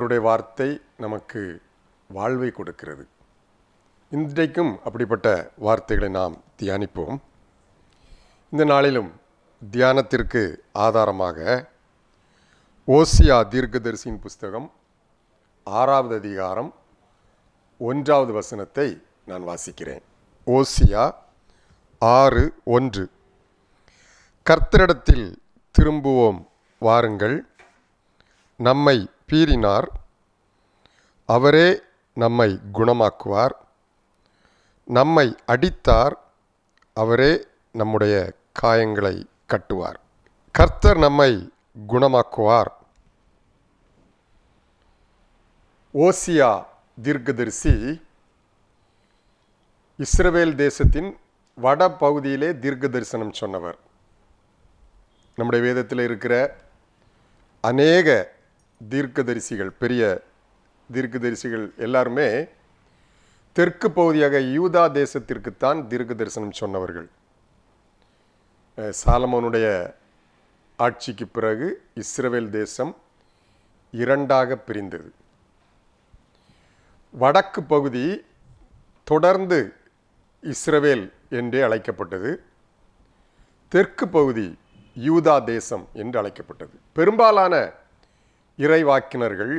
கர்த்தருடைய வார்த்தை நமக்கு வாழ்வை கொடுக்கிறது. இன்றைக்கும் அப்படிப்பட்ட வார்த்தைகளை நாம் தியானிப்போம். இந்த நாளிலும் தியானத்திற்கு ஆதாரமாக ஓசியா தீர்க்கதரிசியின் புஸ்தகம் 6வது அதிகாரம் 1வது வசனத்தை நான் வாசிக்கிறேன். ஓசியா 6:1. கர்த்தரிடத்தில் திரும்புவோம் வாருங்கள், நம்மை பீறினார், அவரே நம்மை குணமாக்குவார், நம்மை அடித்தார், அவரே நம்முடைய காயங்களை கட்டுவார். கர்த்தர் நம்மை குணமாக்குவார். ஓசியா தீர்க்கதரிசி இஸ்ரவேல் தேசத்தின் வட பகுதியிலே தீர்க்க தரிசனம் சொன்னவர். நம்முடைய வேதத்தில் இருக்கிற அநேக தீர்க்கதரிசிகள், பெரிய தீர்க்கதரிசிகள் எல்லாருமே தெற்கு பகுதியாக யூதா தேசத்திற்குத்தான் தீர்க்க தரிசனம் சொன்னவர்கள். சாலமோனுடைய ஆட்சிக்கு பிறகு இஸ்ரவேல் தேசம் 2ஆக பிரிந்தது. வடக்கு பகுதி தொடர்ந்து இஸ்ரவேல் என்றே அழைக்கப்பட்டது. தெற்கு பகுதி யூதா தேசம் என்று அழைக்கப்பட்டது. பெரும்பாலான இறைவாக்கினர்கள்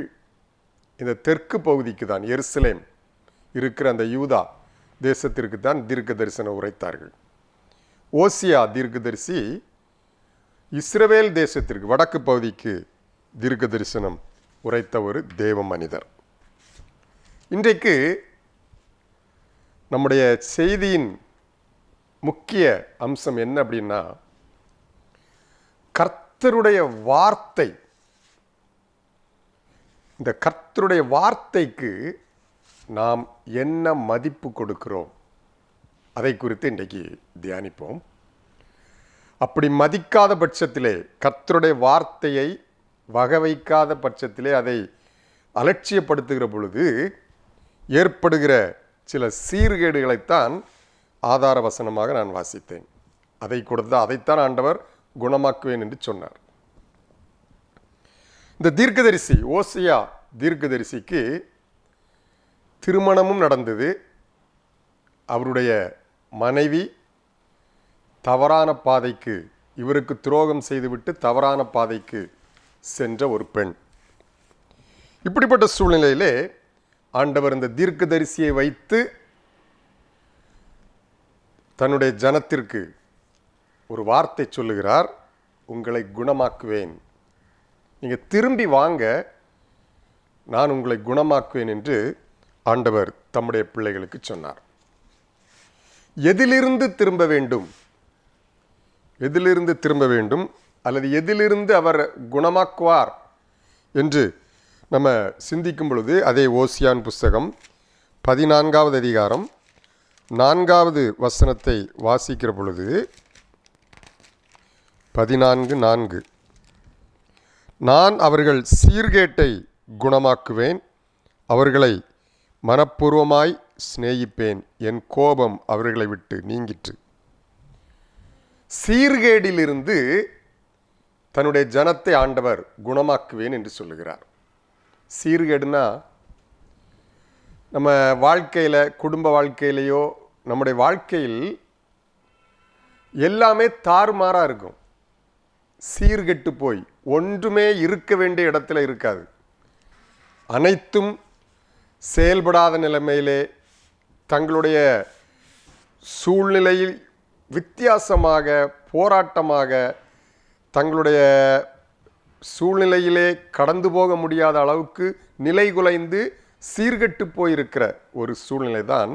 இந்த தெற்கு பகுதிக்கு தான், எருசலேம் இருக்கிற அந்த யூதா தேசத்திற்கு தான் தீர்க்க தரிசனம் உரைத்தார்கள். ஓசியா தீர்க்கதரிசி இஸ்ரவேல் தேசத்திற்கு, வடக்கு பகுதிக்கு தீர்க்க தரிசனம் உரைத்த ஒரு தேவ மனிதர். இன்றைக்கு நம்முடைய செய்தியின் முக்கிய அம்சம் என்ன அப்படின்னா, கர்த்தருடைய வார்த்தை. இந்த கர்த்தருடைய வார்த்தைக்கு நாம் என்ன மதிப்பு கொடுக்கிறோம், அதை குறித்து இன்றைக்கு தியானிப்போம். அப்படி மதிக்காத பட்சத்திலே, கர்த்தருடைய வார்த்தையை வகை வைக்காத பட்சத்திலே, அதை அலட்சியப்படுத்துகிற பொழுது ஏற்படுகிற சில சீர்கேடுகளைத்தான் ஆதார வசனமாக நான் வாசித்தேன். அதைத்தான் ஆண்டவர் குணமாக்குவேன் என்று சொன்னார். இந்த தீர்க்கதரிசி ஓசியா தீர்க்கதரிசிக்கு திருமணமும் நடந்தது. அவருடைய மனைவி தவறான பாதைக்கு, இவருக்கு துரோகம் செய்துவிட்டு தவறான பாதைக்கு சென்ற ஒரு பெண். இப்படிப்பட்ட சூழ்நிலையிலே ஆண்டவர் இந்த தீர்க்கதரிசியை வைத்து தன்னுடைய ஜனத்திற்கு ஒரு வார்த்தை சொல்லுகிறார். உங்களை குணமாக்குவேன், நீங்கள் திரும்பி வாங்க, நான் உங்களை குணமாக்குவேன் என்று ஆண்டவர் தம்முடைய பிள்ளைகளுக்கு சொன்னார். எதிலிருந்து திரும்ப வேண்டும், எதிலிருந்து திரும்ப வேண்டும் அல்லது எதிலிருந்து அவர் குணமாக்குவார் என்று நம்ம சிந்திக்கும் பொழுது, அதே ஓசியான் புஸ்தகம் 14வது அதிகாரம் 4வது வசனத்தை வாசிக்கிற பொழுது, 14:4, நான் அவர்கள் சீர்கேட்டை குணமாக்குவேன், அவர்களை மனப்பூர்வமாய் சிநேகிப்பேன், என் கோபம் அவர்களை விட்டு நீங்கிற்று. சீர்கேடிலிருந்து தன்னுடைய ஜனத்தை ஆண்டவர் குணமாக்குவேன் என்று சொல்லுகிறார். சீர்கேடுனா நம்ம வாழ்க்கையில், குடும்ப வாழ்க்கையிலையோ நம்முடைய வாழ்க்கையில் எல்லாமே தாறுமாறாக இருக்கும். சீர்கெட்டு போய் ஒன்றுமே இருக்க வேண்டிய இடத்துல இருக்காது. அனைத்தும் செயல்படாத நிலைமையிலே, தங்களுடைய சூழ்நிலையில் வித்தியாசமாக, போராட்டமாக, தங்களுடைய சூழ்நிலையிலே கடந்து போக முடியாத அளவுக்கு நிலைகுலைந்து சீர்கெட்டு போயிருக்கிற ஒரு சூழ்நிலை தான்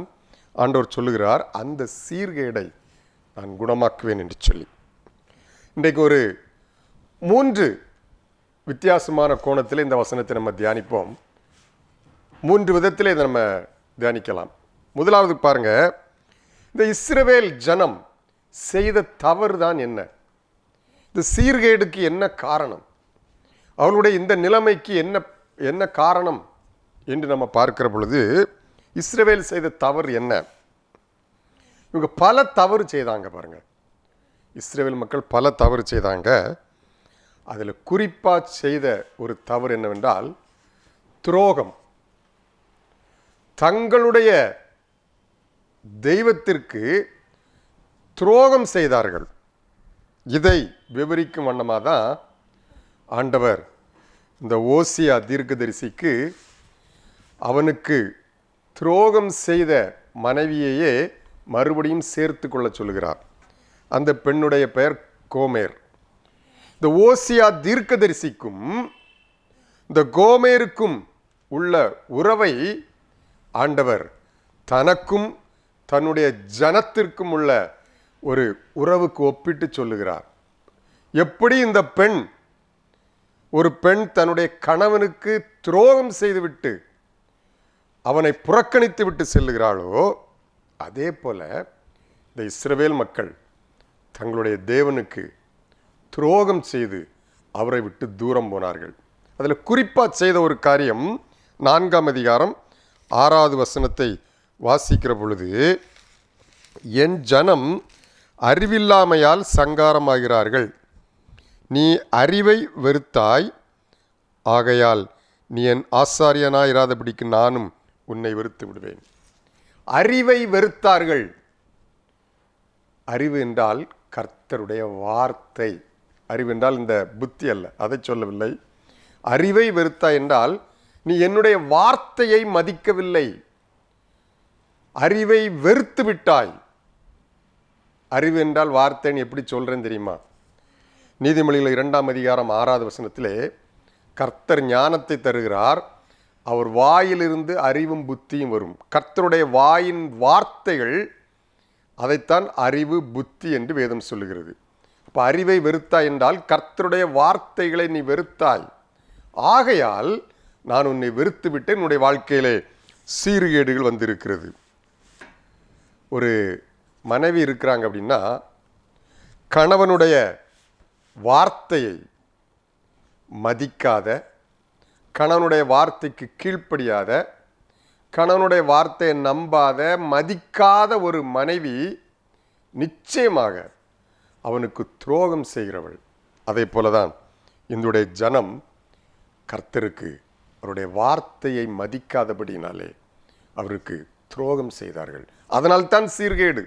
ஆண்டவர் சொல்லுகிறார், அந்த சீர்கேடை நான் குணமாக்குவேன் என்று சொல்லி. இன்றைக்கு ஒரு 3 வித்தியாசமான கோணத்தில் இந்த வசனத்தை நம்ம தியானிப்போம். 3 விதத்தில் இதை நம்ம தியானிக்கலாம். முதலாவது பாருங்க, இந்த இஸ்ரவேல் ஜனம் செய்த தவறு தான் என்ன, இந்த சீர்கேடுக்கு என்ன காரணம், அவளுடைய இந்த நிலைமைக்கு என்ன காரணம் என்று நம்ம பார்க்கிற பொழுது, இஸ்ரவேல் செய்த தவறு என்ன? இவங்க பல தவறு செய்தாங்க. பாருங்க, இஸ்ரவேல் மக்கள் பல தவறு செய்தாங்க. அதில் குறிப்பாக செய்த ஒரு தவறு என்னவென்றால், துரோகம், தங்களுடைய தெய்வத்திற்கு துரோகம் செய்தார்கள். இதை விவரிக்கும் வண்ணமாக தான் ஆண்டவர் இந்த ஓசியா தீர்க்கதரிசிக்கு அவனுக்கு துரோகம் செய்த மனைவியையே மறுபடியும் சேர்த்து கொள்ள சொல்கிறார். அந்த பெண்ணுடைய பெயர் கோமேர். இந்த ஓசியா தீர்க்கதரிசிக்கும் இந்த கோமேருக்கும் உள்ள உறவை ஆண்டவர் தனக்கும் தன்னுடைய ஜனத்திற்கும் உள்ள ஒரு உறவுக்கு ஒப்பிட்டு சொல்லுகிறார். எப்படி இந்த பெண், ஒரு பெண் தன்னுடைய கணவனுக்கு துரோகம் செய்துவிட்டு அவனை புறக்கணித்து விட்டு செல்லுகிறாளோ, அதே போல இந்த இஸ்ரவேல் மக்கள் தங்களுடைய தேவனுக்கு துரோகம் செய்து அவரை விட்டு தூரம் போனார்கள். அதில் குறிப்பாக செய்த ஒரு காரியம் 4ஆம் அதிகாரம் 6வது வசனத்தை வாசிக்கிற பொழுது, என் ஜனம் அறிவில்லாமையால் சங்காரமாகிறார்கள், நீ அறிவை வெறுத்தாய், ஆகையால் நீ என் ஆசாரியனாயிராதபடிக்கு நானும் உன்னை வெறுத்து விடுவேன். அறிவை வெறுத்தார்கள். அறிவு என்றால் கர்த்தருடைய வார்த்தை. அறிவு என்றால் இந்த புத்தி அல்ல, அதை சொல்லவில்லை. அறிவை வெறுத்தாய் என்றால் நீ என்னுடைய வார்த்தையை மதிக்கவில்லை, அறிவை வெறுத்து விட்டாய். அறிவு என்றால் வார்த்தைன்னு எப்படி சொல்றேன்னு தெரியுமா? நீதிமொழியில் 2ஆம் அதிகாரம் 6வது வசனத்திலே கர்த்தர் ஞானத்தை தருகிறார், அவர் வாயிலிருந்து அறிவும் புத்தியும் வரும். கர்த்தருடைய வாயின் வார்த்தைகள், அதைத்தான் அறிவு புத்தி என்று வேதம் சொல்லுகிறது. இப்போ அறிவை வெறுத்தாய் என்றால் கர்த்தருடைய வார்த்தைகளை நீ வெறுத்தாய், ஆகையால் நான் உன்னை வெறுத்து விட்டேன், உன்னுடைய வாழ்க்கையிலே சீர்கேடுகள் வந்திருக்கிறது. ஒரு மனைவி இருக்கிறாங்க அப்படின்னா, கணவனுடைய வார்த்தையை மதிக்காத, கணவனுடைய வார்த்தைக்கு கீழ்ப்படியாத, கணவனுடைய வார்த்தையை நம்பாத, மதிக்காத ஒரு மனைவி நிச்சயமாக அவனுக்கு துரோகம் செய்கிறவள். அதே போலதான் இந்துடைய ஜனம் கர்த்தருக்கு அவருடைய வார்த்தையை மதிக்காதபடினாலே அவருக்கு துரோகம் செய்தார்கள். அதனால்தான் சீர்கேடு.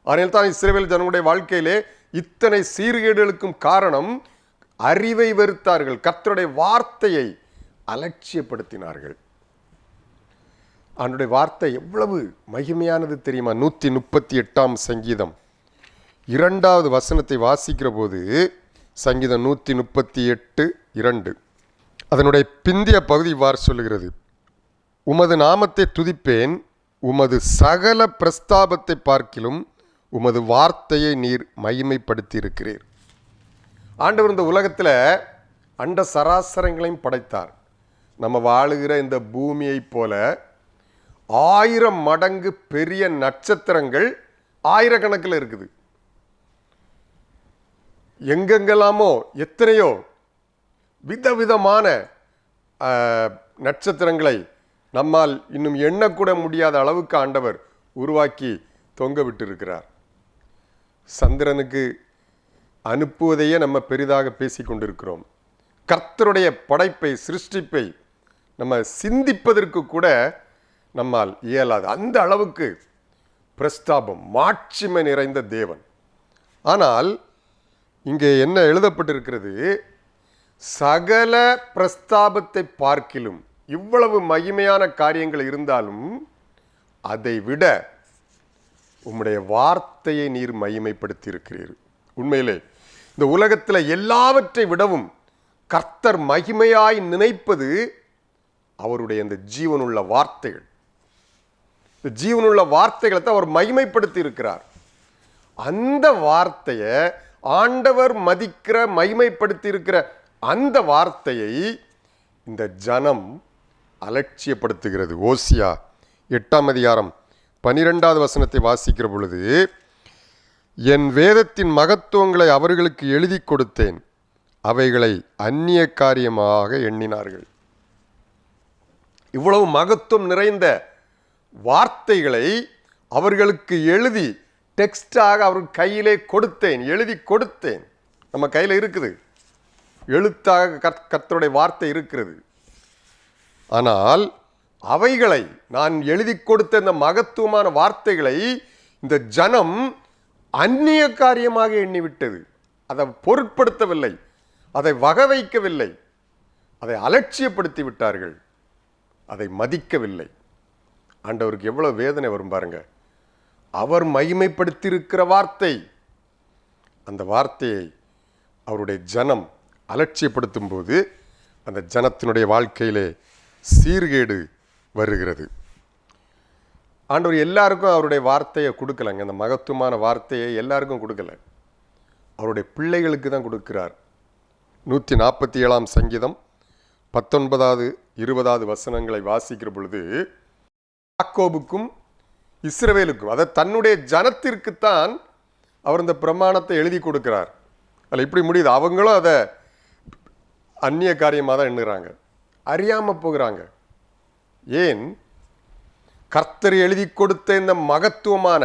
அதனால்தான் இஸ்ரவேல் ஜனங்களுடைய வாழ்க்கையிலே இத்தனை சீர்கேடுகளுக்கும் காரணம் அறிவை வெறுத்தார்கள், கர்த்தருடைய வார்த்தையை அலட்சியப்படுத்தினார்கள். அவனுடைய வார்த்தை எவ்வளவு மகிமையானது தெரியுமா? 138ஆம் சங்கீதம் 2வது வசனத்தை வாசிக்கிற போது, சங்கீதம் 138:2 அதனுடைய பிந்திய பகுதி இவ்வாறு சொல்லுகிறது, உமது நாமத்தை துதிப்பேன், உமது சகல பிரஸ்தாபத்தை பார்க்கிலும் உமது வார்த்தையை நீர் மகிமைப்படுத்தி இருக்கிறீர். ஆண்டவர் இந்த உலகத்தில் அண்ட சராசரங்களையும் படைத்தார். நம்ம வாழுகிற இந்த பூமியை போல 1000 மடங்கு பெரிய நட்சத்திரங்கள் ஆயிரக்கணக்கில் இருக்குது. எங்கெங்கெல்லாமோ எத்தனையோ விதவிதமான நட்சத்திரங்களை நம்மால் இன்னும் எண்ணக்கூட முடியாத அளவுக்கு ஆண்டவர் உருவாக்கி தொங்க விட்டிருக்கிறார். சந்திரனுக்கு அனுப்புவதையே நம்ம பெரிதாக பேசி கொண்டிருக்கிறோம். கர்த்தருடைய படைப்பை, சிருஷ்டிப்பை நம்ம சிந்திப்பதற்கு கூட நம்மால் இயலாது. அந்த அளவுக்கு பிரஸ்தாபம், மாட்சிமை நிறைந்த தேவன். ஆனால் இங்கே என்ன எழுதப்பட்டிருக்கிறது? சகல பிரஸ்தாபத்தை பார்க்கிலும், இவ்வளவு மகிமையான காரியங்கள் இருந்தாலும் அதை விட உம்முடைய வார்த்தையை நீர் மகிமைப்படுத்தி இருக்கிறீர். உண்மையிலே இந்த உலகத்தில் எல்லாவற்றை விடவும் கர்த்தர் மகிமையாய் நினைப்பது அவருடைய இந்த ஜீவனுள்ள வார்த்தைகள். இந்த ஜீவனுள்ள வார்த்தைகளை தான் அவர் மகிமைப்படுத்தி இருக்கிறார். அந்த வார்த்தையை ஆண்டவர் மதிக்கிற, மகிமைப்படுத்தி இருக்கிற அந்த வார்த்தையை இந்த ஜனம் அலட்சியப்படுத்துகிறது. ஓசியா 8ஆம் அதிகாரம் 12வது வசனத்தை வாசிக்கிற பொழுது, என் வேதத்தின் மகத்துவங்களை அவர்களுக்கு எழுதி கொடுத்தேன், அவைகளை அந்நிய காரியமாக எண்ணினார்கள். இவ்வளவு மகத்துவம் நிறைந்த வார்த்தைகளை அவர்களுக்கு எழுதி டெக்ஸ்டாக அவர் கையிலே கொடுத்தேன், எழுதி கொடுத்தேன். நம்ம கையில் இருக்குது, எழுத்தாக கர்த்தருடைய வார்த்தை இருக்கிறது. ஆனால் அவைகளை நான் எழுதி கொடுத்த இந்த மகத்துவமான வார்த்தைகளை இந்த ஜனம் அந்நிய காரியமாக எண்ணிவிட்டது. அதை பொருட்படுத்தவில்லை, அதை வகை வைக்கவில்லை, அதை அலட்சியப்படுத்தி விட்டார்கள், அதை மதிக்கவில்லை. ஆண்டவருக்கு எவ்வளவு வேதனை வரும் பாருங்க. அவர் மகிமைப்படுத்தியிருக்கிற வார்த்தை, அந்த வார்த்தையை அவருடைய ஜனம் அலட்சியப்படுத்தும் போது அந்த ஜனத்தினுடைய வாழ்க்கையிலே சீர்கேடு வருகிறது. ஆண்டவர் எல்லாருக்கும் அவருடைய வார்த்தையை கொடுக்கலங்க. அந்த மகத்துவமான வார்த்தையை எல்லாருக்கும் கொடுக்கல, அவருடைய பிள்ளைகளுக்கு தான் கொடுக்கிறார். 147ஆம் சங்கீதம் 19வது 20வது வசனங்களை வாசிக்கிற பொழுது, யாக்கோபுக்கும் இஸ்ரவேலுக்கும், அதை தன்னுடைய ஜனத்திற்குத்தான் அவர் இந்த பிரமாணத்தை எழுதி கொடுக்கிறார். அதில் இப்படி முடியுது, அவங்களும் அதை அந்நிய காரியமாக தான் எண்ணுறாங்க, அறியாமல் போகிறாங்க. ஏன்? கர்த்தர் எழுதி கொடுத்த இந்த மகத்துவமான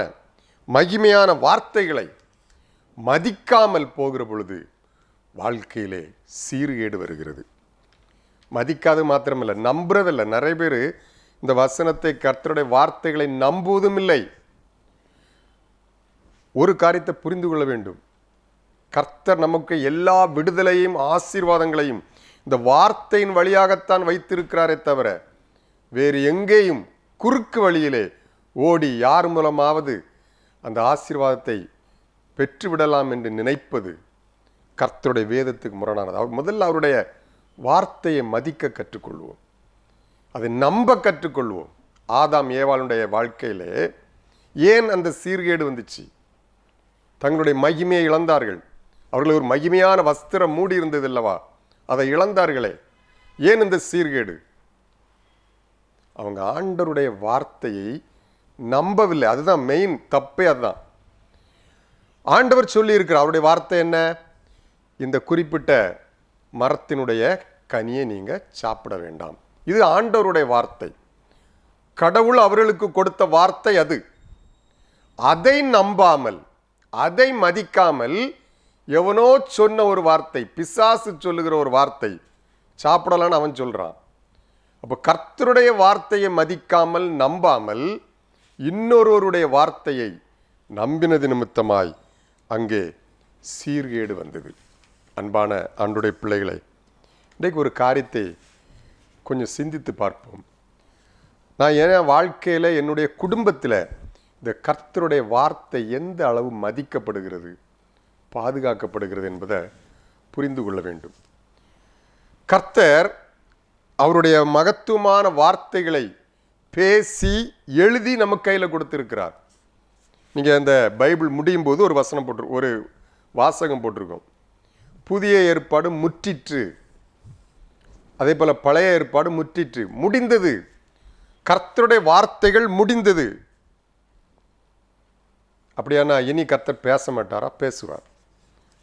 மகிமையான வார்த்தைகளை மதிக்காமல் போகிற பொழுது வாழ்க்கையிலே சீர்கேடு வருகிறது. மதிக்காது மாத்திரமில்லை, நம்புறதில்லை. நிறைய பேர் இந்த வசனத்தை, கர்த்தருடைய வார்த்தைகளை நம்புவதும் இல்லை. ஒரு காரியத்தை புரிந்து கொள்ள வேண்டும், கர்த்தர் நமக்கு எல்லா விடுதலையும் ஆசீர்வாதங்களையும் இந்த வார்த்தையின் வழியாகத்தான் வைத்திருக்கிறாரே தவிர வேறு எங்கேயும் குறுக்கு வழியிலே ஓடி யார் மூலமாவது அந்த ஆசீர்வாதத்தை பெற்றுவிடலாம் என்று நினைப்பது கர்த்தருடைய வேதத்துக்கு முரணானது. முதல்ல அவருடைய வார்த்தையை மதிக்க கற்றுக்கொள்வோம், அதை நம்ப கற்றுக்கொள்வோம். ஆதாம் ஏவாளுடைய வாழ்க்கையிலே ஏன் அந்த சீர்கேடு வந்துச்சு? தங்களுடைய மகிமையை இழந்தார்கள். அவர்கள் ஒரு மகிமையான வஸ்திரம் மூடி இருந்தது அல்லவா, அதை இழந்தார்களே. ஏன் இந்த சீர்கேடு? அவங்க ஆண்டவருடைய வார்த்தையை நம்பவில்லை. அதுதான் மெயின் தப்பே. அதுதான் ஆண்டவர் சொல்லி இருக்கிறார். அவருடைய வார்த்தை என்ன? இந்த குறிப்பிட்ட மரத்தினுடைய கனியை நீங்க சாப்பிட வேண்டாம். இது ஆண்டவருடைய வார்த்தை, கடவுள் அவர்களுக்கு கொடுத்த வார்த்தை. அது அதை நம்பாமல், அதை மதிக்காமல் எவனோ சொன்ன ஒரு வார்த்தை, பிசாசு சொல்லுகிற ஒரு வார்த்தை சாப்பிடலான்னு அவன் சொல்றான். அப்போ கர்த்தருடைய வார்த்தையை மதிக்காமல் நம்பாமல் இன்னொருவருடைய வார்த்தையை நம்பினது நிமித்தமாய் அங்கே சீர்கேடு வந்தது. அன்பான ஆண்டவருடைய பிள்ளைகளை, இன்றைக்கு ஒரு காரியத்தை கொஞ்சம் சிந்தித்து பார்ப்போம். நான் என் வாழ்க்கையில், என்னுடைய குடும்பத்தில் இந்த கர்த்தருடைய வார்த்தை எந்த அளவு மதிக்கப்படுகிறது, பாதுகாக்கப்படுகிறது என்பதை புரிந்து கொள்ள வேண்டும். கர்த்தர் அவருடைய மகத்துவமான வார்த்தைகளை பேசி எழுதி நம்ம கையில் கொடுத்திருக்கிறார். நீங்கள் அந்த பைபிள் முடியும் போது ஒரு வசனம் போட்டு, ஒரு வாசகம் போட்டிருக்கோம், புதிய ஏற்பாடு முற்றிற்று, அதே போல பழைய ஏற்பாடு முற்றிற்று, முடிந்தது. கர்த்தருடைய வார்த்தைகள் முடிந்தது. அப்படியானா இனி கர்த்தர் பேச மாட்டாரா? பேசுவார்.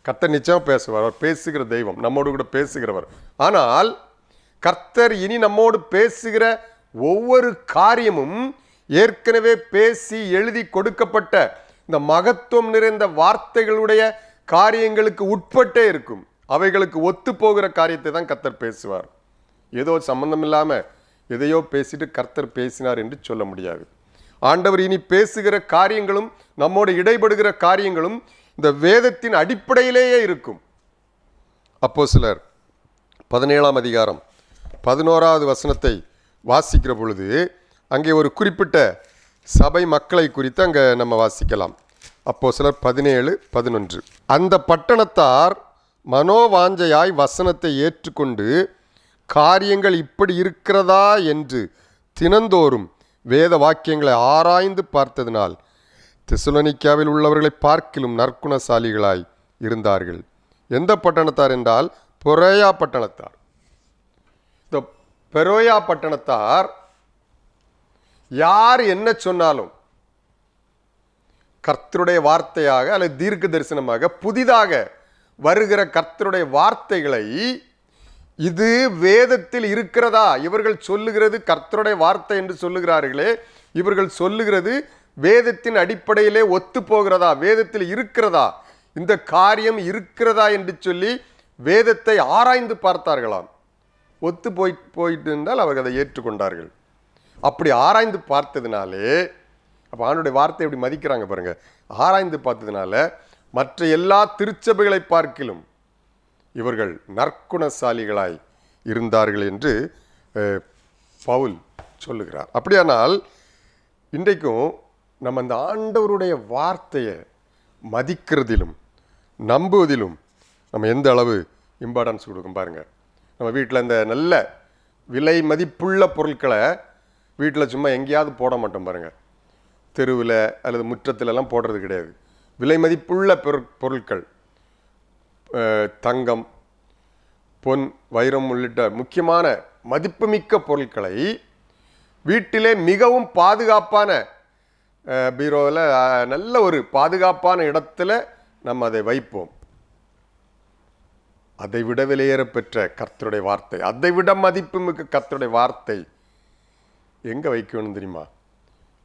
கர்த்தர் நிச்சயம் பேசுவார். அவர் பேசுகிற தெய்வம், நம்மோடு கூட பேசுகிறவர். ஆனால் கர்த்தர் இனி நம்மோடு பேசுகிற ஒவ்வொரு காரியமும் ஏற்கனவே பேசி எழுதி கொடுக்கப்பட்ட இந்த மகத்துவம் நிறைந்த வார்த்தைகளுடைய காரியங்களுக்கு உட்பட்டே இருக்கும். அவைகளுக்கு ஒத்து போகிற காரியத்தை தான் கர்த்தர் பேசுவார். ஏதோ சம்பந்தம் இல்லாம எதையோ பேசிட்டு கர்த்தர் பேசினார் என்று சொல்ல முடியாது. ஆண்டவர் இனி பேசுகிற காரியங்களும் நம்மோடு இடைபடுகிற காரியங்களும் இந்த வேதத்தின் அடிப்படையிலேயே இருக்கும். அப்போஸ்தலர் 17ஆம் அதிகாரம் 11வது வசனத்தை வாசிக்கிற பொழுது அங்கே ஒரு குறிப்பிட்ட சபை மக்களை குறித்து அங்கே நம்ம வாசிக்கலாம். அப்போஸ்தலர் 17:11. அந்த பட்டணத்தார் மனோவாஞ்சையாய் வசனத்தை ஏற்றுக்கொண்டு காரியங்கள் இப்படி இருக்கிறதா என்று தினந்தோறும் வேத வாக்கியங்களை ஆராய்ந்து பார்த்ததினால் தெசலோனிக்காவில் உள்ளவர்களை பார்க்கிலும் நற்குணசாலிகளாய் இருந்தார்கள். எந்த பட்டணத்தார் என்றால் பெரோயா பட்டணத்தார். இந்த பெரோயா பட்டணத்தார் யார் என்ன சொன்னாலும் கர்த்தருடைய வார்த்தையாக அல்லது தீர்க்க தரிசனமாக புதிதாக வருகிற கர்த்தருடைய வார்த்தைகளை, இது வேதத்தில் இருக்கிறதா, இவர்கள் சொல்லுகிறது கர்த்தருடைய வார்த்தை என்று சொல்லுகிறார்களே, இவர்கள் சொல்லுகிறது வேதத்தின் அடிப்படையிலே ஒத்து போகிறதா, வேதத்தில் இருக்கிறதா, இந்த காரியம் இருக்கிறதா என்று சொல்லி வேதத்தை ஆராய்ந்து பார்த்தார்களாம். ஒத்து போயிட்டு இருந்தால் அவர்கள் அதை ஏற்றுக்கொண்டார்கள். அப்படி ஆராய்ந்து பார்த்ததுனாலே, அப்போ ஆண்டுடைய வார்த்தை எப்படி மதிக்கிறாங்க பாருங்க. ஆராய்ந்து பார்த்ததுனால மற்ற எல்லா திருச்சபைகளை பார்க்கிலும் இவர்கள் நற்குணசாலிகளாய் இருந்தார்கள் என்று பவுல் சொல்லுகிறார். அப்படியானால் இன்றைக்கும் நம்ம அந்த ஆண்டவருடைய வார்த்தையை மதிக்கிறதிலும் நம்புவதிலும் நம்ம எந்த அளவு இம்பார்ட்டன்ஸ் கொடுக்கும் பாருங்க. நம்ம வீட்டில் இந்த நல்ல விலை மதிப்புள்ள பொருட்களை வீட்டில் சும்மா எங்கேயாவது போட மாட்டோம் பாருங்க. தெருவில் அல்லது முற்றத்திலெல்லாம் போடுறது கிடையாது. விலை மதிப்புள்ள பொருட்கள், தங்கம், பொன், வைரம் உள்ளிட்ட முக்கியமான மதிப்புமிக்க பொருட்களை வீட்டிலே மிகவும் பாதுகாப்பான பீரோவில் நல்ல ஒரு பாதுகாப்பான இடத்துல நம்ம அதை வைப்போம். அதை விட விலையேற பெற்ற கர்த்தருடைய வார்த்தை, அதை விட மதிப்புமிக்க கர்த்தருடைய வார்த்தை எங்கே வைக்கணும் தெரியுமா?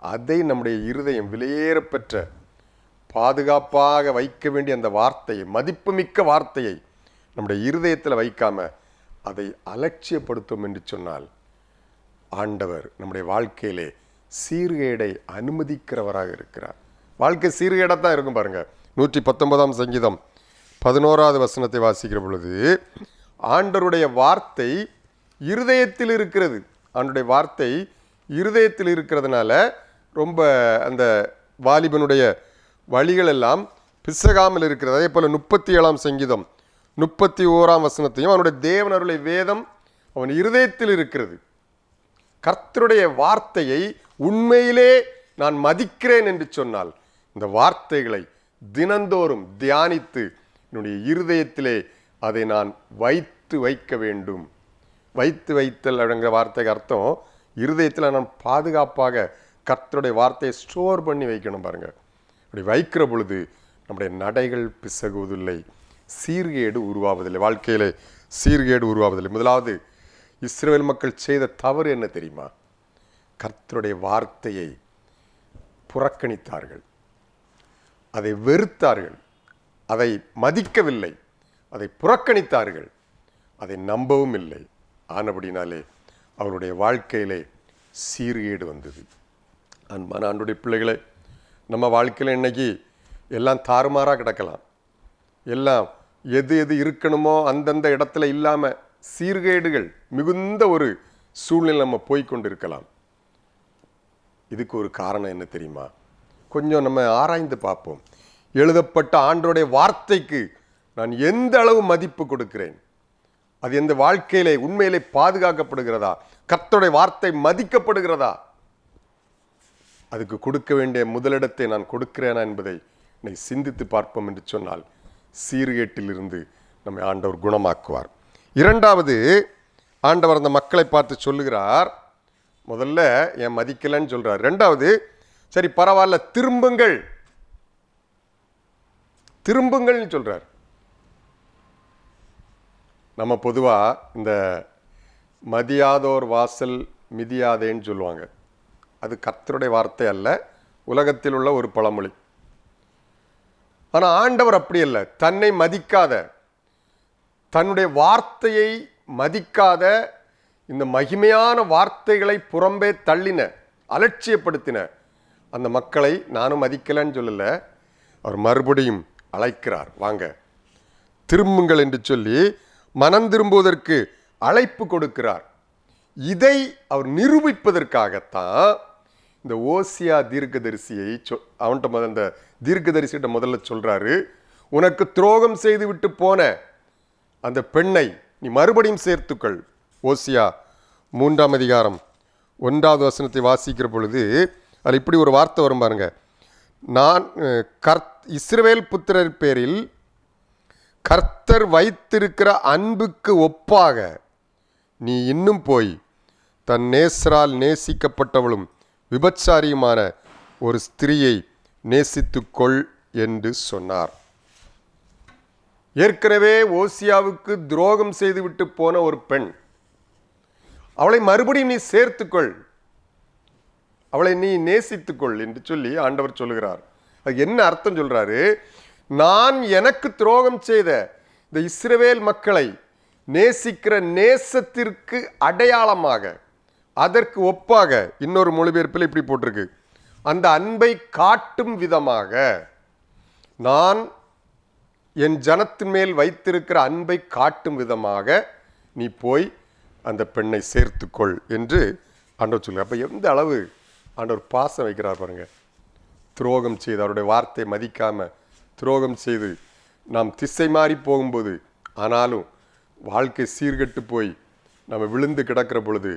அதை நம்முடைய இருதயம் விலையேற பெற்ற பாதுகாப்பாக வைக்க வேண்டிய அந்த வார்த்தையை, மதிப்புமிக்க வார்த்தையை நம்முடைய இருதயத்தில் வைக்காம அதை அலட்சியப்படுத்தும் என்று சொன்னால் ஆண்டவர் நம்முடைய வாழ்க்கையிலே சீர்கேடை அனுமதிக்கிறவராக இருக்கிறார். வாழ்க்கை சீர்கேடாக இருக்கும் பாருங்க. 119 சங்கீதம் 11வது வசனத்தை வாசிக்கிற பொழுது, ஆண்டவருடைய வார்த்தை இருதயத்தில் இருக்கிறது. ஆண்டவருடைய வார்த்தை இருதயத்தில் இருக்கிறதுனால ரொம்ப அந்த வாலிபனுடைய வழிகள் எல்லாம் பிசகாமல் இருக்கிறது. அதே போல் 37 சங்கீதம் 31 வசனத்தையும், அவனுடைய தேவனருடைய வேதம் அவன் இருதயத்தில் இருக்கிறது. கர்த்தருடைய வார்த்தையை உண்மையிலே நான் மதிக்கிறேன் என்று சொன்னால் இந்த வார்த்தைகளை தினந்தோறும் தியானித்து என்னுடைய இருதயத்திலே அதை நான் வைத்து வைக்க வேண்டும். வைத்து வைத்தல் அப்படிங்கிற வார்த்தைக்கு அர்த்தம் இருதயத்தில் நான் பாதுகாப்பாக கர்த்தருடைய வார்த்தையை ஸ்டோர் பண்ணி வைக்கணும் பாருங்க. அப்படி வைக்கிற பொழுது நம்முடைய நடைகள் பிசகுவதில்லை, சீர்கேடு உருவாவதில்லை, வாழ்க்கையிலே சீர்கேடு உருவாவதில்லை. முதலாவது இஸ்ரவேல் மக்கள் செய்த தவறு என்ன தெரியுமா? கர்த்தருடைய வார்த்தையை புறக்கணித்தார்கள், அதை வெறுத்தார்கள், அதை மதிக்கவில்லை, அதை புறக்கணித்தார்கள், அதை நம்பவும் இல்லை. ஆனபடினாலே அவருடைய வாழ்க்கையிலே சீர்கேடு வந்தது. அன்பான ஆண்டவருடைய பிள்ளைகளே, நம்ம வாழ்க்கையில் இன்னைக்கு எல்லாம் தாறுமாறாக கிடக்கலாம். எல்லாம் எது எது இருக்கணுமோ அந்தந்த இடத்துல இல்லாமல் சீர்கேடுகள் மிகுந்த ஒரு சூழ்நிலை நம்ம போய்கொண்டு இருக்கலாம். இதுக்கு ஒரு காரணம் என்ன தெரியுமா? கொஞ்சம் நம்ம ஆராய்ந்து பார்ப்போம். எழுதப்பட்ட ஆண்டவருடைய வார்த்தைக்கு நான் எந்த அளவு மதிப்பு கொடுக்கிறேன்? அது எந்த வாழ்க்கையிலே உண்மையிலே பாதுகாக்கப்படுகிறதா? கர்த்தருடைய வார்த்தை மதிக்கப்படுகிறதா? அதுக்கு கொடுக்க வேண்டிய முதலிடத்தை நான் கொடுக்கிறேனா என்பதை சிந்தித்து பார்ப்போம் என்று சொன்னால் சீர்கேட்டிலிருந்து நம்மை ஆண்டவர் குணமாக்குவார். இரண்டாவது, ஆண்டவர் அந்த மக்களை பார்த்து சொல்லுகிறார், முதல்ல என் மதிக்கலன்னு சொல்றார். ரெண்டாவது, சரி பரவாயில்ல திரும்புங்கள், திரும்புங்கள்னு சொல்றார். நம்ம பொதுவா இந்த மதியாதோர் வாசல் மிதியாதேன்னு சொல்லுவாங்க. அது கர்த்தருடைய வார்த்தை அல்ல, உலகத்தில் உள்ள ஒரு பழமொழி. ஆனால் ஆண்டவர் அப்படி அல்ல. தன்னை மதிக்காத, தன்னுடைய வார்த்தையை மதிக்காத, இந்த மகிமையான வார்த்தைகளை புறம்பே தள்ளின, அலட்சியப்படுத்தின அந்த மக்களை நானும் மதிக்கலன்னு சொல்லல. அவர் மறுபடியும் அழைக்கிறார், வாங்க திரும்புங்கள் என்று சொல்லி மனம் திரும்புவதற்கு அழைப்பு கொடுக்கிறார். இதை அவர் நிரூபிப்பதற்காகத்தான் இந்த ஓசியா தீர்க்கதரிசியை அவன்கிட்ட அந்த தீர்க்கதரிசிகிட்ட முதல்ல சொல்றாரு, உனக்கு துரோகம் செய்து விட்டு போன அந்த பெண்ணை நீ மறுபடியும் சேர்த்துக்கள். ஓசியா 3ஆம் அதிகாரம் 1வது வசனத்தை வாசிக்கிற பொழுது அது இப்படி ஒரு வார்த்தை வரும் பாருங்க. நான் இஸ்ரவேல் புத்திரர் பேரில் கர்த்தர் வைத்திருக்கிற அன்புக்கு ஒப்பாக நீ இன்னும் போய் தன் நேசரால் நேசிக்கப்பட்டவளும் விபச்சாரியுமான ஒரு ஸ்திரியை நேசித்துக்கொள் என்று சொன்னார். ஏற்கனவே ஓசியாவுக்கு துரோகம் செய்துவிட்டு போன ஒரு பெண், அவளை மறுபடியும் நீ சேர்த்துக்கொள், அவளை நீ நேசித்துக்கொள் என்று சொல்லி ஆண்டவர் சொல்லுகிறார். அது என்ன அர்த்தம் சொல்றாரு? நான் எனக்கு துரோகம் செய்த இந்த இஸ்ரவேல் மக்களை நேசிக்கிற நேசத்திற்கு அடையாளமாக, அதற்கு ஒப்பாக, இன்னொரு மொழிபெயர்ப்பில் இப்படி போட்டிருக்கு, அந்த அன்பை காட்டும் விதமாக, நான் என் ஜனத்தின் மேல் வைத்திருக்கிற அன்பை காட்டும் விதமாக நீ போய் அந்த பெண்ணை சேர்த்துக்கொள் என்று ஆண்டவர் சொல்லுங்க. அப்போ எந்த அளவு ஆண்டவர் பாசம் வைக்கிறார் பாருங்க. துரோகம் செய்து, அவருடைய வார்த்தை மதிக்காமல் துரோகம் செய்து நாம் திசை மாறி போகும்போது, ஆனாலும் வாழ்க்கை சீர்கெட்டு போய் நம்ம விழுந்து கிடக்கிற பொழுது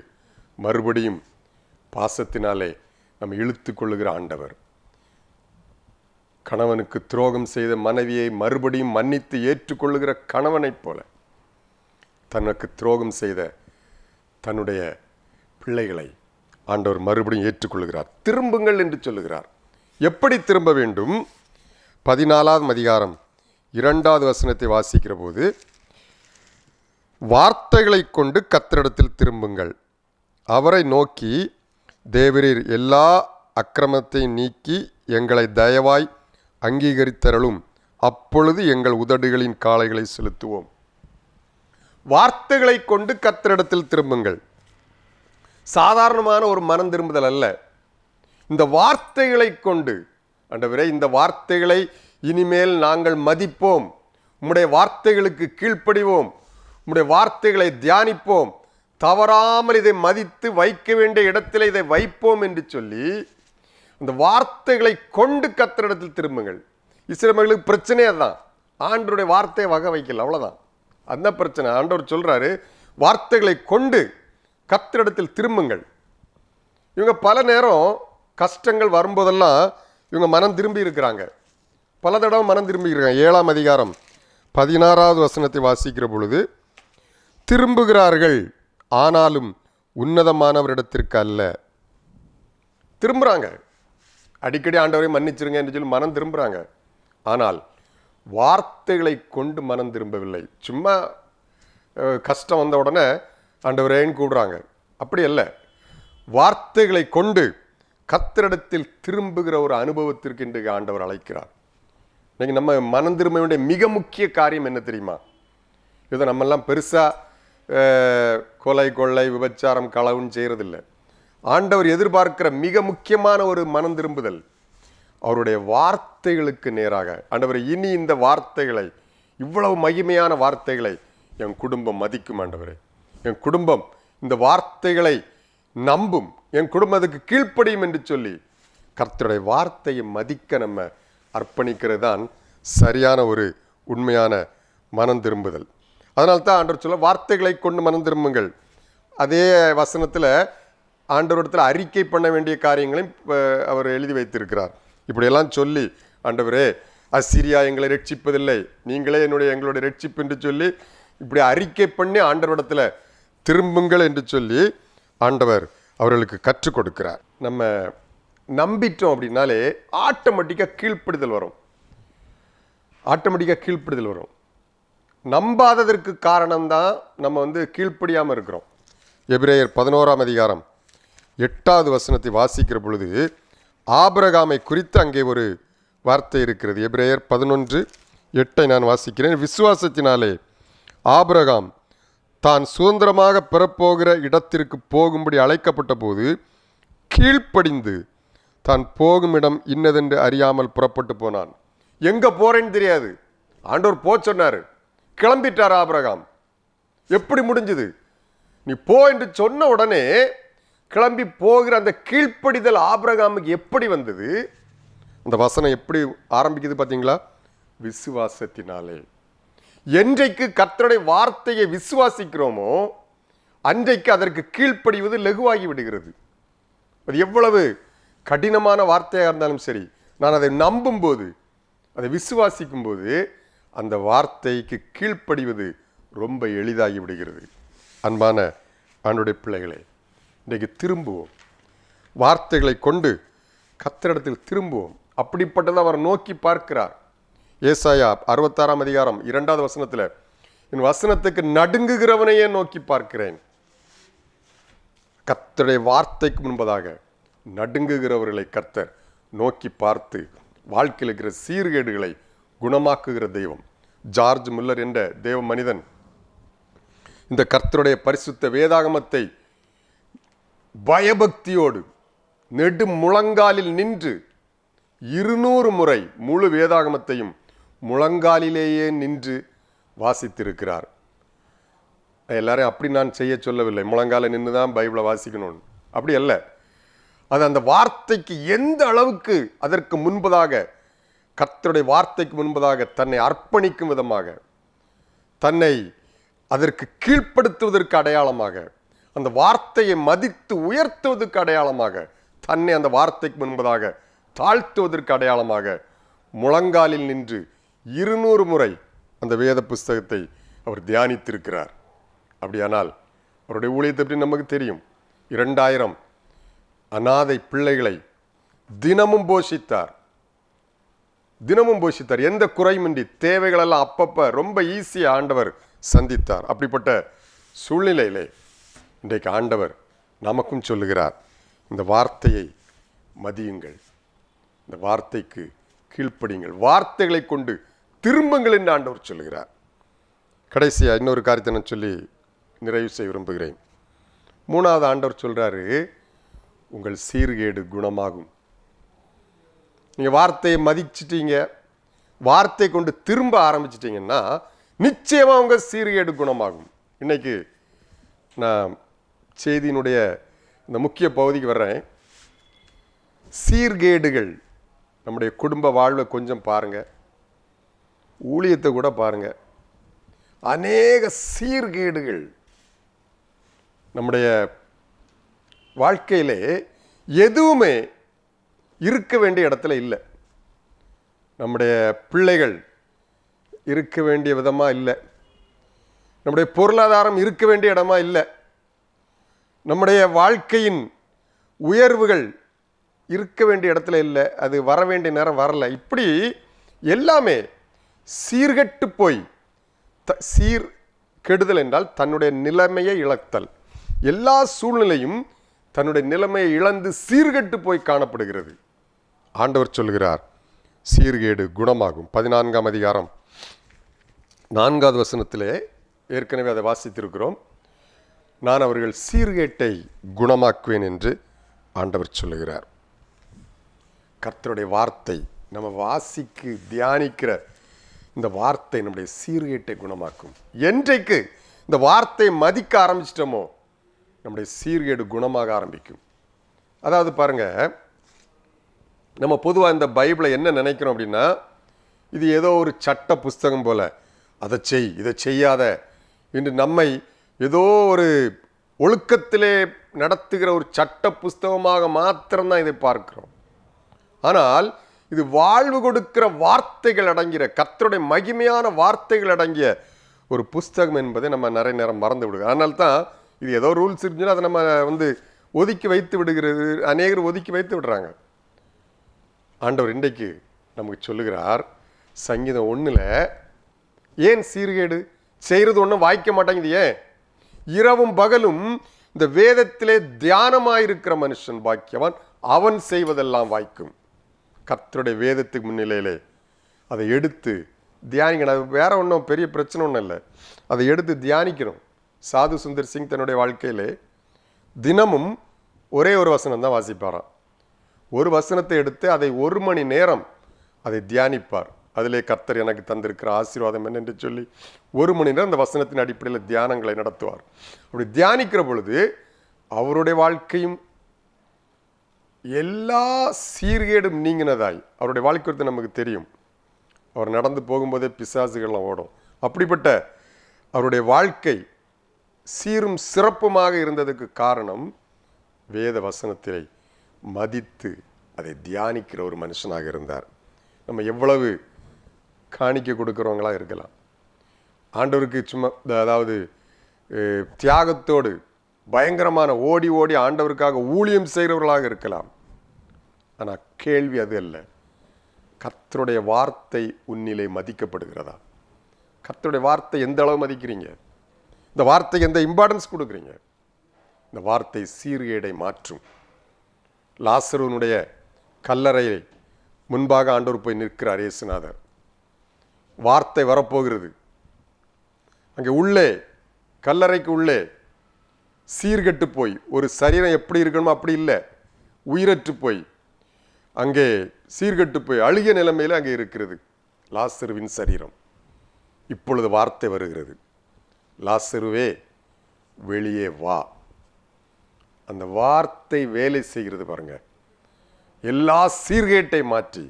மறுபடியும் பாசத்தினாலே நம்ம இழுத்து கொள்ளுகிற ஆண்டவர். கணவனுக்கு துரோகம் செய்த மனைவியை மறுபடியும் மன்னித்து ஏற்றுக்கொள்ளுகிற கணவனைப் போல தனக்கு துரோகம் செய்த தன்னுடைய பிள்ளைகளை ஆண்டவர் மறுபடியும் ஏற்றுக்கொள்கிறார். திரும்புங்கள் என்று சொல்லுகிறார். எப்படி திரும்ப வேண்டும்? 14ஆம் அதிகாரம் 2வது வசனத்தை வாசிக்கிற போது, வார்த்தைகளை கொண்டு கர்த்தரிடத்தில் திரும்புங்கள், அவரை நோக்கி, தேவரீர் எல்லா அக்கிரமத்தையும் நீக்கி எங்களை தயவாய் அங்கீகரித்தருளும், அப்பொழுது எங்கள் உதடுகளின் காளைகளை செலுத்துவோம். வார்த்தைகளை கொண்டு கர்த்தரிடத்தில் திரும்புங்கள். சாதாரணமான ஒரு மனம் திரும்புதல் அல்ல. இந்த வார்த்தைகளை கொண்டு, ஆண்டவரே இந்த வார்த்தைகளை இனிமேல் நாங்கள் மதிப்போம், உம்முடைய வார்த்தைகளுக்கு கீழ்ப்படிவோம், உம்முடைய வார்த்தைகளை தியானிப்போம், தவறாமல் இதை மதித்து வைக்க வேண்டிய இடத்தில் இதை வைப்போம் என்று சொல்லி அந்த வார்த்தைகளை கொண்டு கர்த்தரிடத்தில் திரும்புங்கள். இஸ்ரவேலுக்கு பிரச்சனையே தான், ஆண்டவருடைய வார்த்தையை வகை வைக்கல, அவ்வளோதான். அந்த பிரச்சனை. ஆண்டவர் சொல்றாரு, வார்த்தைகளை கொண்டு கர்த்தரிடத்தில் திரும்புங்கள். இவங்க பல நேரம் கஷ்டங்கள் வரும்போதெல்லாம் இவங்க மனம் திரும்பி இருக்கிறாங்க, பல தடவை மனம் திரும்பி இருக்காங்க. 7ஆம் அதிகாரம் 16வது வசனத்தை வாசிக்கிற பொழுது, திரும்புகிறார்கள் ஆனாலும் உன்னதமானவரிடத்திற்கு அல்ல. திரும்புகிறாங்க, அடிக்கடி ஆண்டவரை மன்னிச்சிருங்க என்று சொல்லி மனம் திரும்புகிறாங்க, ஆனால் வார்த்தைகளை கொண்டு மனம் திரும்பவில்லை. சும்மா கஷ்டம் வந்த உடனே ஆண்டவரேன்னு கூடுறாங்க, அப்படி அல்ல. வார்த்தைகளை கொண்டு கர்த்தரிடத்தில் திரும்புகிற ஒரு அனுபவத்திற்கு இன்றைக்கு ஆண்டவர் அழைக்கிறார். இன்னைக்கு நம்ம மனம் திரும்ப வேண்டிய மிக முக்கிய காரியம் என்ன தெரியுமா? இதை நம்மெல்லாம் பெருசாக கொலை கொள்ளை விபச்சாரம் களவுன்னு செய்கிறதில்லை. ஆண்டவர் எதிர்பார்க்கிற மிக முக்கியமான ஒரு மனம் திரும்புதல் அவருடைய வார்த்தைகளுக்கு நேராக. ஆண்டவர், இனி இந்த வார்த்தைகளை, இவ்வளவு மகிமையான வார்த்தைகளை என் குடும்பம் மதிக்கும் ஆண்டவரே, என் குடும்பம் இந்த வார்த்தைகளை நம்பும், என் குடும்பம் அதுக்கு கீழ்ப்படியும் என்று சொல்லி கர்த்தருடைய வார்த்தையை மதிக்க நம்ம அர்ப்பணிக்கிறது தான் சரியான ஒரு உண்மையான மனம் திரும்புதல். அதனால்தான் ஆண்டவர் சொல்ல, வார்த்தைகளை கொண்டு மனம் திரும்புங்கள். அதே வசனத்தில் ஆண்டவரிடத்தில் அறிக்கை பண்ண வேண்டிய காரியங்களையும் அவர் எழுதி வைத்திருக்கிறார். இப்படியெல்லாம் சொல்லி, ஆண்டவரே அசிரியா எங்களை ரட்சிப்பதில்லை, நீங்களே எங்களுடைய ரட்சிப்பு என்று சொல்லி இப்படி அறிக்கை பண்ணி ஆண்டவரிடத்தில் திரும்புங்கள் என்று சொல்லி ஆண்டவர் அவர்களுக்கு கற்றுக் கொடுக்கிறார். நம்ம நம்பிட்டோம் அப்படின்னாலே ஆட்டோமேட்டிக்காக கீழ்ப்படுதல் வரும், ஆட்டோமேட்டிக்காக கீழ்ப்படுதல் வரும். நம்பாததற்கு காரணம்தான் நம்ம கீழ்ப்படியாமல் இருக்கிறோம். எபிரேயர் 11ஆம் அதிகாரம் 8வது வசனத்தை வாசிக்கிற பொழுது ஆபிரகாமை குறித்து அங்கே ஒரு வார்த்தை இருக்கிறது. எபிரேயர் 11:8 நான் வாசிக்கிறேன். விசுவாசத்தினாலே ஆபிரகாம் தான் சுதந்திரமாக பெறப்போகிற இடத்திற்கு போகும்படி அழைக்கப்பட்ட போது கீழ்ப்படிந்து தான் போகும் இடம் இன்னதென்று அறியாமல் புறப்பட்டு போனான். எங்கே போறேன்னு தெரியாது, ஆண்டவர் போ சொன்னார், கிளம்பிட்டார் ஆபிரகாம். எப்படி முடிஞ்சது? நீ போ என்று சொன்ன உடனே கிளம்பி போகிற அந்த கீழ்ப்படிதல் ஆபிரகாமுக்கு எப்படி வந்தது? அந்த வசனம் எப்படி ஆரம்பிக்குது பார்த்தீங்களா? விசுவாசத்தினாலே. என்றைக்கு கர்த்தருடைய வார்த்தையை விசுவாசிக்கிறோமோ அன்றைக்கு அதற்கு கீழ்ப்படிவது லகுவாகி விடுகிறது. அது எவ்வளவு கடினமான வார்த்தையாக இருந்தாலும் சரி, நான் அதை நம்பும்போது, அதை விசுவாசிக்கும் போது அந்த வார்த்தைக்கு கீழ்ப்படிவது ரொம்ப எளிதாகி விடுகிறது. அன்பான ஆண்டவருடைய பிள்ளைகளே, இன்றைக்கு திரும்புவோம், வார்த்தைகளை கொண்டு கர்த்தரிடத்தில் திரும்புவோம். அப்படிப்பட்டதை அவர் நோக்கி பார்க்கிறார். ஏசாயா 66ஆம் அதிகாரம் 2வது வசனத்தில், என் வசனத்துக்கு நடுங்குகிறவனையே நோக்கி பார்க்கிறேன். கர்த்தருடைய வார்த்தைக்கு முன்பதாக நடுங்குகிறவர்களை கர்த்தர் நோக்கி பார்த்து வாழ்க்கையில் இருக்கிற சீர்கேடுகளை குணமாக்குகிற தெய்வம். ஜார்ஜ் முல்லர் என்ற தேவ மனிதன் இந்த கர்த்தருடைய பரிசுத்த வேதாகமத்தை பயபக்தியோடு நெடு முழங்காலில் நின்று 200 முறை முழு வேதாகமத்தையும் முழங்காலிலேயே நின்று வாசித்திருக்கிறார். எல்லாரையும் அப்படி நான் செய்ய சொல்லவில்லை, முழங்கால நின்று தான் பைபிளை வாசிக்கணும், அப்படி அல்ல. அது அந்த வார்த்தைக்கு எந்த அளவுக்கு அதற்கு முன்பதாக, கர்த்தருடைய வார்த்தைக்கு முன்பதாக தன்னை அர்ப்பணிக்கும் விதமாக, தன்னை அதற்கு கீழ்ப்படுத்துவதற்கு அடையாளமாக, அந்த வார்த்தையை மதித்து உயர்த்துவதற்கு அடையாளமாக, தன்னை அந்த வார்த்தைக்கு முன்பதாக தாழ்த்துவதற்கு அடையாளமாக முழங்காலில் நின்று 200 முறை அந்த வேத புஸ்தகத்தை அவர் தியானித்திருக்கிறார். அப்படியானால் அவருடைய ஊழியத்தை பற்றி நமக்கு தெரியும். 2000 அநாதை பிள்ளைகளை தினமும் போஷித்தார். எந்த குறைமின்றி தேவைகளெல்லாம் அப்பப்ப ரொம்ப ஈஸியாக ஆண்டவர் சந்தித்தார். அப்படிப்பட்ட சூழ்நிலையிலே இன்றைக்கு ஆண்டவர் நமக்கும் சொல்லுகிறார், இந்த வார்த்தையை மதியுங்கள், இந்த வார்த்தைக்கு கீழ்ப்படியுங்கள், வார்த்தைகளை கொண்டு திரும்புங்கள் என்று ஆண்டவர் சொல்லுகிறார். கடைசியாக இன்னொரு காரியத்தை நான் சொல்லி நிறைவு செய்ய விரும்புகிறேன். 3வது ஆண்டவர் சொல்றாரு, உங்கள் சீர்கேடு குணமாகும். நீங்கள் வார்த்தையை மதிச்சிட்டீங்க, வார்த்தை கொண்டு திரும்ப ஆரம்பிச்சிட்டிங்கன்னா நிச்சயமாக உங்கள் சீர்கேடு குணமாகும். இன்னைக்கு நான் செய்தியினுடைய இந்த முக்கிய பகுதிக்கு வர்றேன். சீர்கேடுகள் நம்முடைய குடும்ப வாழ்வை கொஞ்சம் பாருங்க, ஊழியத்தை கூட பாருங்க. அநேக சீர்கேடுகள் நம்முடைய வாழ்க்கையிலே எதுவுமே இருக்க வேண்டிய இடத்துல இல்லை. நம்முடைய பிள்ளைகள் இருக்க வேண்டிய விதமா இல்லை, நம்முடைய பொருளாதாரம் இருக்க வேண்டிய இடமா இல்லை, நம்முடைய வாழ்க்கையின் உயர்வுகள் இருக்க வேண்டிய இடத்துல இல்லை, அது வர வேண்டிய நேரம் வரல. இப்படி எல்லாமே சீர்கெட்டு போய், சீர் கெடுதல் என்றால் தன்னுடைய நிலைமையை இழத்தல். எல்லா சூழ்நிலையும் தன்னுடைய நிலைமையை இழந்து சீர்கெட்டு போய் காணப்படுகிறது. ஆண்டவர் சொல்கிறார், சீர்கேடு குணமாகும். 14ஆம் அதிகாரம் 4வது வசனத்திலே ஏற்கனவே அதை வாசித்திருக்கிறோம். நான் அவர்கள் சீர்கேட்டை குணமாக்குவேன் என்று ஆண்டவர் சொல்லுகிறார். கர்த்தருடைய வார்த்தை, நம்ம வாசிக்கு தியானிக்கிற இந்த வார்த்தை நம்முடைய சீர்கேட்டை குணமாக்கும். என்றைக்கு இந்த வார்த்தையை மதிக்க ஆரம்பிச்சிட்டோமோ நம்முடைய சீர்கேடு குணமாக ஆரம்பிக்கும். அதாவது பாருங்க, நம்ம பொதுவாக இந்த பைபிளை என்ன நினைக்கிறோம் அப்படின்னா, இது ஏதோ ஒரு சட்ட புஸ்தகம் போல, அதை செய் இதை செய்யாத என்று நம்மை ஏதோ ஒரு ஒழுக்கத்திலே நடத்துகிற ஒரு சட்ட புஸ்தகமாக மாத்திரம்தான் இதை பார்க்கிறோம். ஆனால் இது வாழ்வு கொடுக்கிற வார்த்தைகள் அடங்கிய, கர்த்தருடைய மகிமையான வார்த்தைகள் அடங்கிய ஒரு புஸ்தகம் என்பதை நம்ம நிறைய நேரம் மறந்து விடுகிறோம். அதனால்தான் இது ஏதோ ரூல்ஸ் இருந்துச்சுன்னா அதை நம்ம ஒதுக்கி வைத்து விடுகிறது, அநேகர் ஒதுக்கி வைத்து விடுறாங்க. ஆண்டவர் இன்றைக்கு நமக்கு சொல்லுகிறார், சங்கீதம் 1ல் ஏன் சீர்கேடு செய்கிறது ஒன்றும் வாய்க்க மாட்டேங்குது, ஏன்? இரவும் பகலும் இந்த வேதத்திலே தியானமாயிருக்கிற மனுஷன் பாக்கியவான், அவன் செய்வதெல்லாம் வாய்க்கும். கர்த்தருடைய வேதத்துக்கு முன்னிலையிலே அதை எடுத்து தியானிக்கணும். அது வேற ஒன்றும் பெரிய பிரச்சனை ஒன்றும் இல்லை, அதை எடுத்து தியானிக்கணும். சாது சுந்தர் சிங் தன்னுடைய வாழ்க்கையிலே தினமும் ஒரே ஒரு வசனம் தான் வாசிப்பாராம். ஒரு வசனத்தை எடுத்து அதை 1 மணி நேரம் அதை தியானிப்பார். அதிலே கர்த்தர் எனக்கு தந்திருக்கிற ஆசீர்வாதம் என்ன என்று சொல்லி 1 மணி நேரம் அந்த வசனத்தின் அடிப்படையில் தியானங்களை நடத்துவார். அப்படி தியானிக்கிற பொழுது அவருடைய வாழ்க்கையும் எல்லா சீர்கேடும் நீங்கினதாய் அவருடைய வாழ்க்கை குறித்து நமக்கு தெரியும். அவர் நடந்து போகும்போதே பிசாசுகள்லாம் ஓடும். அப்படிப்பட்ட அவருடைய வாழ்க்கை சீரும் சிறப்புமாக இருந்ததுக்கு காரணம் வேத வசனத்தை மதித்து அதை தியானிக்கிற ஒரு மனுஷனாக இருந்தார். நம்ம எவ்வளவு காணிக்க கொடுக்குறவங்களா இருக்கலாம், ஆண்டவருக்கு சும்மா அதாவது தியாகத்தோடு பயங்கரமான ஓடி ஓடி ஆண்டவருக்காக ஊழியம் செய்கிறவர்களாக இருக்கலாம். ஆனால் கேள்வி அது அல்ல, கர்த்தருடைய வார்த்தை உன்னிலே மதிக்கப்படுகிறதா? கர்த்தருடைய வார்த்தை எந்த அளவு மதிக்கிறீங்க? இந்த வார்த்தைக்கு எந்த இம்பார்ட்டன்ஸ் கொடுக்குறீங்க? இந்த வார்த்தை சீர்கேடை மாற்றும். லாசருனுடைய கல்லறையை முன்பாக ஆண்டவர் போய் நிற்கிறார் இயேசுநாதர். வார்த்தை வரப்போகிறது. அங்கே உள்ளே கல்லறைக்கு உள்ளே சீர்கெட்டு போய், ஒரு சரீரம் எப்படி இருக்கணுமோ அப்படி இல்லை, உயிரற்று போய், அங்கே சீர்கெட்டு போய் அழுகிய நிலைமையில் அங்கே இருக்கிறது லாசருவின் சரீரம். இப்பொழுது வார்த்தை வருகிறது, லாசருவே வெளியே வா. அந்த வார்த்தை வேலை செய்கிறது பாருங்க. எல்லா சீர்கேட்டை மாற்றி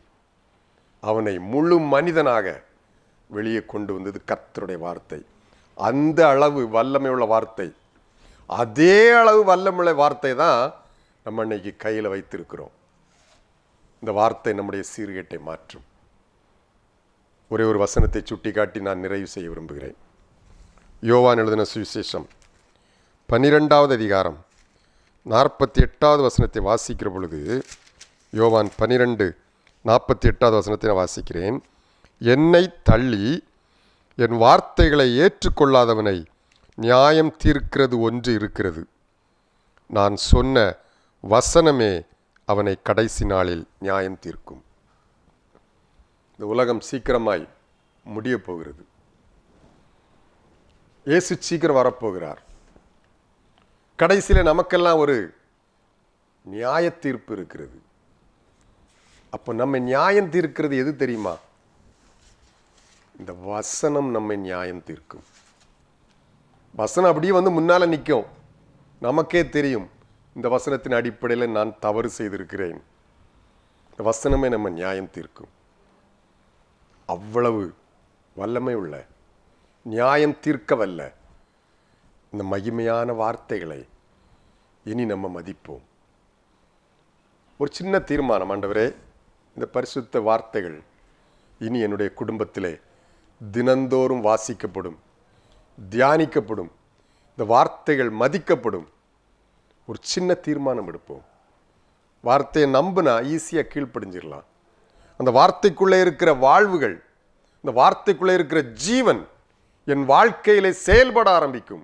அவனை முழு மனிதனாக வெளியே கொண்டு வந்தது கர்த்தருடைய வார்த்தை. அந்த அளவு வல்லமை உள்ள வார்த்தை, அதே அளவு வல்லமுள்ள வார்த்தை தான் நம்ம இன்னைக்கு கையில் வைத்திருக்கிறோம். இந்த வார்த்தை நம்முடைய சீர்கேட்டை மாற்றும். ஒரே ஒரு வசனத்தை சுட்டி காட்டி நான் நிறைவு செய்ய விரும்புகிறேன். யோவான் எழுதின சுவிசேஷம் 12வது அதிகாரம் 48வது வசனத்தை வாசிக்கிற பொழுது, யோவான் 12:48வது வசனத்தை நான் வாசிக்கிறேன். என்னை தள்ளி என் வார்த்தைகளை ஏற்றுக்கொள்ளாதவனை நியாயம் தீர்க்கிறது ஒன்று இருக்கிறது. நான் சொன்ன வசனமே அவனை கடைசி நாளில் நியாயம் தீர்க்கும். இந்த உலகம் சீக்கிரமாய் முடிய போகிறது. இயேசு சீக்கிரம் வரப்போகிறார். கடைசியில் நமக்கெல்லாம் ஒரு நியாய தீர்ப்பு இருக்கிறது. அப்போ நம்ம நியாயம் தீர்க்கிறது எது தெரியுமா? இந்த வசனம் நம்மை நியாயம் தீர்க்கும். வசனம் அப்படியே வந்து முன்னால நிற்கும். நமக்கே தெரியும், இந்த வசனத்தின் அடிப்படையில் நான் தவறு செய்திருக்கிறேன். இந்த வசனமே நம்ம நியாயம் தீர்க்கும். அவ்வளவு வல்லமை உள்ள, நியாயம் தீர்க்க வல்ல இந்த மகிமையான வார்த்தைகளை இனி நம்ம மதிப்போம். ஒரு சின்ன தீர்மானம், ஆண்டவரே, இந்த பரிசுத்த வார்த்தைகள் இனி என்னுடைய குடும்பத்திலே தினந்தோறும் வாசிக்கப்படும், தியானிக்கப்படும், இந்த வார்த்தைகள் மதிக்கப்படும். ஒரு சின்ன தீர்மானம் எடுப்போம். வார்த்தையை நம்பினா ஈஸியாக கீழ்ப்படிஞ்சிடலாம். அந்த வார்த்தைக்குள்ளே இருக்கிற வாழ்வுகள், இந்த வார்த்தைக்குள்ளே இருக்கிற ஜீவன் என் வாழ்க்கையிலே செயல்பட ஆரம்பிக்கும்.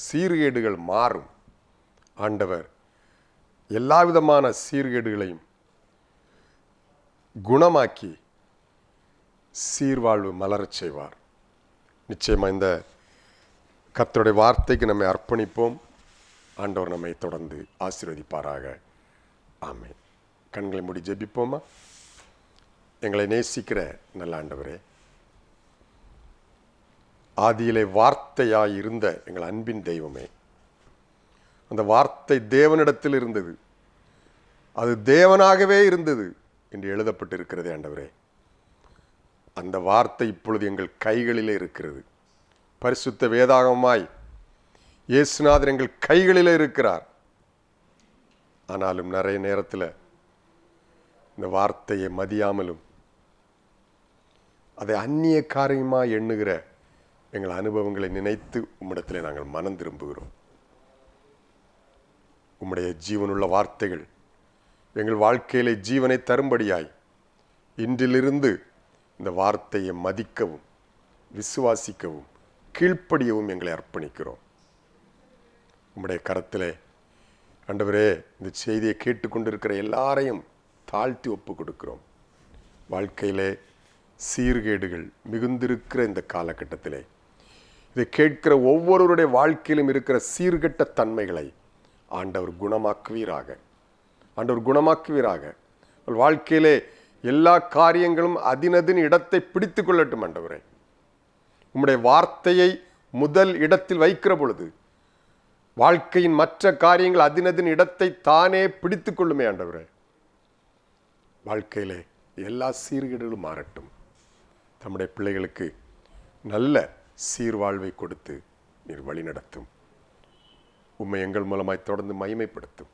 சீர்கேடுகள் மாறும். ஆண்டவர் எல்லா விதமான சீர்கேடுகளையும் குணமாக்கி சீர்வாழ்வு மலரச் செய்வார். நிச்சயமாக இந்த கர்த்தருடைய வார்த்தைக்கு நம்மை அர்ப்பணிப்போம். ஆண்டவர் நம்மை தொடர்ந்து ஆசீர்வதிப்பாராக. ஆமென். கண்களை மூடி ஜெபிப்போமா? எங்களை நேசிக்கிற நல்ல ஆண்டவரே, ஆதியிலே வார்த்தையாய் இருந்த எங்கள் அன்பின் தெய்வமே, அந்த வார்த்தை தேவனிடத்தில் இருந்தது, அது தேவனாகவே இருந்தது என்று எழுதப்பட்டிருக்கிறது. ஆண்டவரே, அந்த வார்த்தை இப்பொழுது எங்கள் கைகளிலே இருக்கிறது. பரிசுத்த வேதாகமாய் இயேசுநாதர் எங்கள் கைகளிலே இருக்கிறார். ஆனாலும் நிறைய நேரத்தில் இந்த வார்த்தையை மதியாமலும் அதை அந்நிய காரியமாக எண்ணுகிற எங்கள் அனுபவங்களை நினைத்து உம்மிடத்தில் நாங்கள் மனம் திரும்புகிறோம். உம்முடைய ஜீவனுள்ள வார்த்தைகள் எங்கள் வாழ்க்கையிலே ஜீவனை தரும்படியாய் இன்றிலிருந்து இந்த வார்த்தையை மதிக்கவும், விசுவாசிக்கவும், கீழ்ப்படியவும் எங்களை அர்ப்பணிக்கிறோம். உம்முடைய கரத்திலே ஆண்டவரே, இந்த செய்தியை கேட்டுக்கொண்டிருக்கிற எல்லாரையும் தாழ்த்தி ஒப்பு கொடுக்கிறோம். வாழ்க்கையிலே சீர்கேடுகள் மிகுந்திருக்கிற இந்த காலகட்டத்திலே இதை கேட்கிற ஒவ்வொருவருடைய வாழ்க்கையிலும் இருக்கிற சீர்கெட்ட தன்மைகளை ஆண்டவர் குணமாக்குவீராக. ஆண்டவர் குணமாக்குவீராக. வாழ்க்கையிலே எல்லா காரியங்களும் அதினதின் இடத்தை பிடித்து கொள்ளட்டும். ஆண்டவரே, உம்முடைய வார்த்தையை முதல் இடத்தில் வைக்கிற பொழுது வாழ்க்கையின் மற்ற காரியங்கள் அதினதின் இடத்தை தானே பிடித்து கொள்ளுமே. ஆண்டவரே, வாழ்க்கையிலே எல்லா சீர்கேடுகளும் மாறட்டும். தம்முடைய பிள்ளைகளுக்கு நல்ல சீர்வாழ்வை கொடுத்து நீர் வழி நடத்தும். உம்மை எங்கள் மூலமாய் தொடர்ந்து மகிமைப்படுத்தும்.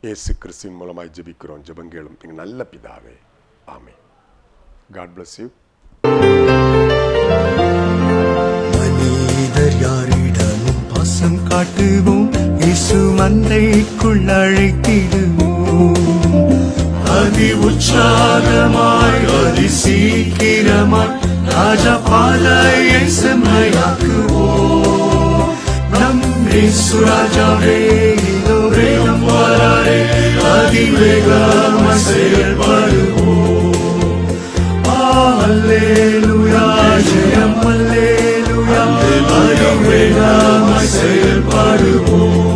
இயேசு கிறிஸ்துவின் மூலமாய் ஜெபிக்கிறோம், ஜெபங்கேளும் எங்கள் நல்ல பிதாவே. ஆமென். God bless you. மனிதர் யாரிடமும் பாசம் காட்டுவோம், இயேசு மந்தைக்குள் அழைத்திடுவோம். அதி உற்சாகமாய் அதி சீக்கிரமாய் ராஜா பாதையை செம்மையாக்குவோம். நம் இயேசு ராஜாவே இதோ வேகம் வராரே, அதிவேகமாய் செயல்படுவோம். அல்லேலூயா, ஜெயம் அல்லேலூயா, அதிவேக அதிவேகமாய் செயல்படுவோம்.